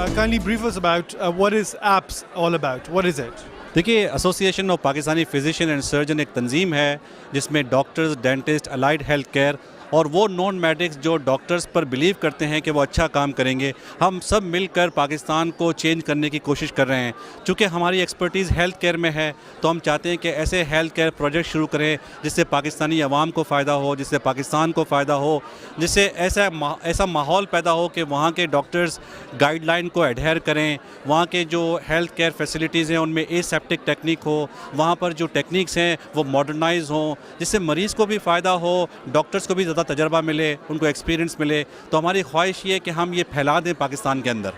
Kindly brief us about what is APS all about? What is it? देखिए, association of Pakistani physician and surgeon एक तंजीम है जिसमें doctors, dentist, allied health care और वो non medics जो doctors पर believe करते हैं कि वो अच्छा काम करेंगे, हम सब मिलकर पाकिस्तान को चेंज करने की कोशिश कर रहे हैं। चूँकि हमारी एक्सपर्टीज़ हेल्थ केयर में है, तो हम चाहते हैं कि ऐसे हेल्थ केयर प्रोजेक्ट शुरू करें जिससे पाकिस्तानी अवाम को फ़ायदा हो, जिससे पाकिस्तान को फ़ायदा हो, जिससे ऐसा माहौल पैदा हो कि वहाँ के डॉक्टर्स गाइडलाइन को एडहेयर करें, वहाँ के जो हेल्थ केयर फैसिलिटीज़ हैं उनमें एसेप्टिक टेक्निक हो, वहाँ पर जो टेक्निक्स हैं वो मॉडर्नाइज हों, जिससे मरीज़ को भी फ़ायदा हो, डॉक्टर्स को भी ज़्यादा तजर्बा मिले, उनको एक्सपीरियंस मिले। तो हमारी ख्वाहिश ये है कि हम ये फैला दें पाकिस्तान के अंदर।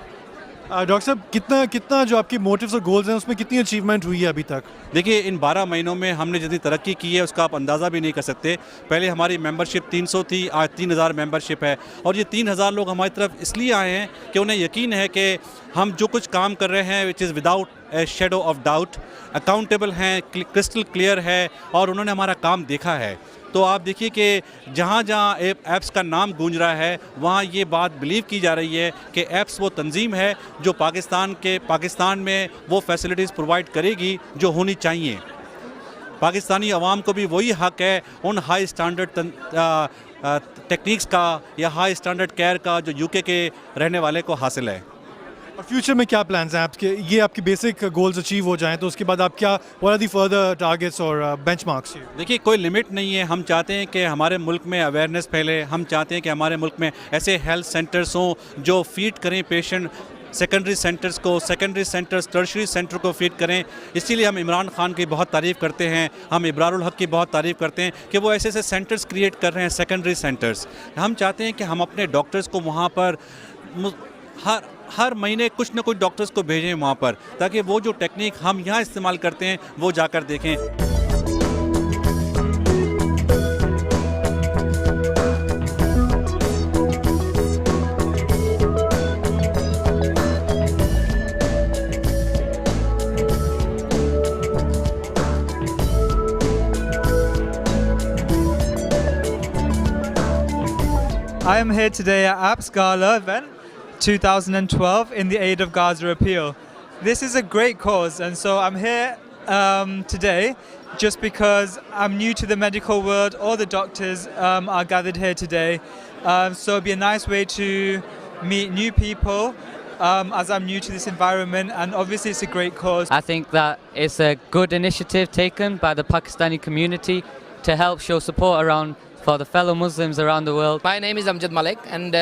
डॉक्टर साहब, कितना जो आपकी मोटिव्स और गोल्स हैं उसमें कितनी अचीवमेंट हुई है अभी तक? देखिए, इन 12 महीनों में हमने जितनी तरक्की की है उसका आप अंदाज़ा भी नहीं कर सकते। पहले हमारी मेंबरशिप 300 थी, आज 3000 मेंबरशिप है, और ये 3000 लोग हमारी तरफ इसलिए आए हैं कि उन्हें यकीन है कि हम जो कुछ काम कर रहे हैं which is without a shadow of doubt, accountable हैं, क्रिस्टल क्लियर है, और उन्होंने हमारा काम देखा है। तो आप देखिए कि जहाँ जहाँ एप्स का नाम गूंज रहा है वहाँ ये बात बिलीव की जा रही है कि एप्स वो तंजीम है जो पाकिस्तान में वो फैसिलिटीज़ प्रोवाइड करेगी जो होनी चाहिए। पाकिस्तानी अवाम को भी वही हक़ है उन हाई स्टैंडर्ड टेक्निक्स का या हाई स्टैंडर्ड केयर का जो यूके के रहने वाले को हासिल है। और फ्यूचर में क्या प्लान्स हैं आपके? ये आपकी बेसिक गोल्स अचीव हो जाएं तो उसके बाद आप क्या, what are the further targets और बेंचमार्क्स? देखिए, कोई लिमिट नहीं है। हम चाहते हैं कि हमारे मुल्क में अवेयरनेस फैले, हम चाहते हैं कि हमारे मुल्क में ऐसे हेल्थ सेंटर्स हों जो फीड करें पेशेंट सेकेंडरी सेंटर्स को, सेकेंडरी सेंटर्स टर्शरी सेंटर को फीड करें। इसीलिए हम इमरान खान की बहुत तारीफ़ करते हैं, हम इब्रारुल हक की बहुत तारीफ़ करते हैं कि वो ऐसे ऐसे सेंटर्स क्रिएट कर रहे हैं, सेकेंडरी सेंटर्स। हम चाहते हैं कि हम अपने डॉक्टर्स को वहाँ पर हर महीने कुछ न कुछ डॉक्टर्स को भेजें वहाँ पर, ताकि वो जो टेक्निक हम यहाँ इस्तेमाल करते हैं वो जाकर देखें। I am here today at APS Gala event 2012 in the aid of Gaza Appeal. This is a great cause, and so I'm here today just because I'm new to the medical world. All the doctors are gathered here today, so it'd be a nice way to meet new people as I'm new to this environment, and obviously it's a great cause. I think that it's a good initiative taken by the Pakistani community to help show support around for the fellow Muslims around the world. My name is Amjad Malik, and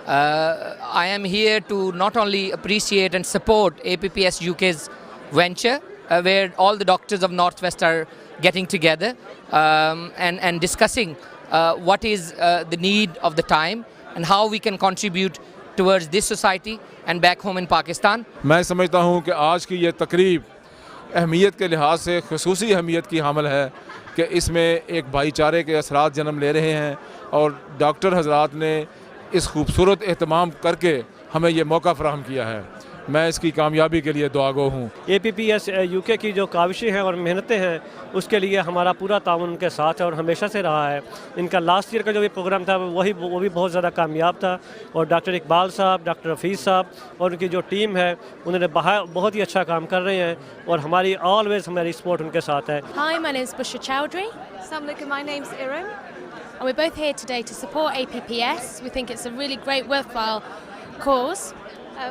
I am here to not only appreciate and support APPS UK's venture, where all the doctors of Northwest are getting together and discussing what is the need of the time and how we can contribute towards this society and back home in Pakistan. मैं समझता हूँ कि आज की ये तकरीब अहमियत के लिहाज से खुसूसी अहमियत की हामिल है कि इसमें एक भाईचारे के असरात जन्म ले रहे हैं, और डॉक्टर हजरात ने इस खूबसूरत एहतमाम करके हमें ये मौका फराहम किया है। मैं इसकी कामयाबी के लिए दुआगो हूँ। APPS UK की जो काविशें हैं और मेहनतें हैं उसके लिए हमारा पूरा ताउन उनके साथ है और हमेशा से रहा है। इनका लास्ट ईयर का जो भी प्रोग्राम था वो भी बहुत ज़्यादा कामयाब था, और डॉक्टर इकबाल साहब, डॉक्टर हफीज़ साहब और उनकी जो टीम है उन्होंने बहुत ही अच्छा काम कर रहे हैं, और हमारी ऑलवेज़ हमारी सपोर्ट उनके साथ है। Hi, my name is Bushra Chowdhury. Assalamu alaikum, my name's Iram. And we're both here today to support APPS. We think it's a really great, worthwhile cause.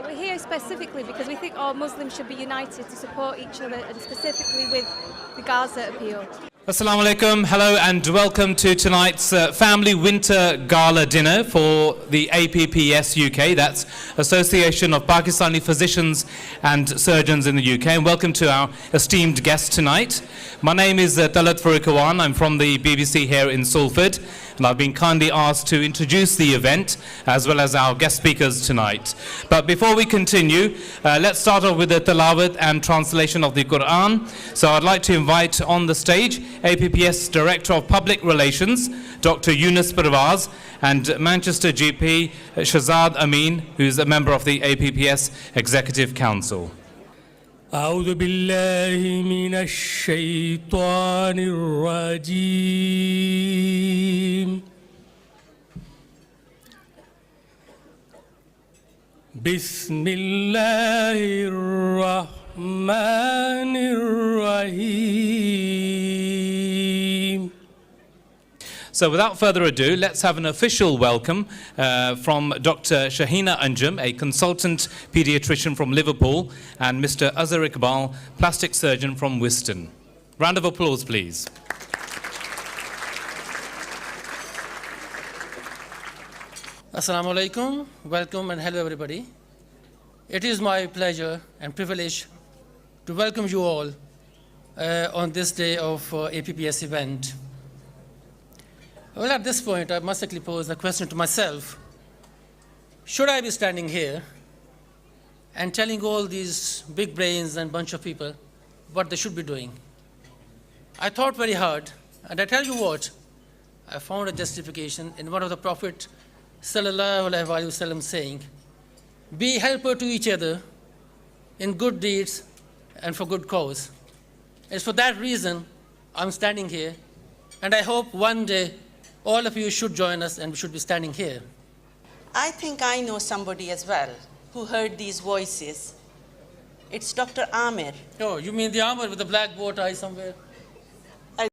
We're here specifically because we think all Muslims should be united to support each other, and specifically with the Gaza Appeal. Assalamu alaikum, hello and welcome to tonight's family winter gala dinner for the APPS UK, that's Association of Pakistani Physicians and Surgeons in the UK, and welcome to our esteemed guest tonight. My name is Talat Farookawan, I'm from the BBC here in Salford, and I've been kindly asked to introduce the event as well as our guest speakers tonight. But before we continue, let's start off with the tilawat and translation of the Quran. So I'd like to invite on the stage APPS Director of Public Relations, Dr. Yunus Parvaz, and Manchester GP Shazad Amin, who's a member of the APPS Executive Council. أعوذ بالله من الشيطان الرجيم Bismillahir Rahmanir Rahim. So without further ado, let's have an official welcome from Dr. Shahina Anjum, a consultant pediatrician from Liverpool, and Mr. Azhar Iqbal, plastic surgeon from Wiston. Round of applause, please. Assalamu alaikum, welcome and hello everybody. It is my pleasure and privilege to welcome you all on this day of APPS event. Well, at this point, I must actually pose a question to myself. Should I be standing here and telling all these big brains and bunch of people what they should be doing? I thought very hard, and I tell you what, I found a justification in one of the Prophet Sallallahu Alaihi Wasallam saying, be helper to each other in good deeds and for good cause. It's for that reason I'm standing here, and I hope one day all of you should join us and we should be standing here. I think I know somebody as well who heard these voices. It's Dr. Amir. Oh, you mean the Amir with the black bow tie somewhere?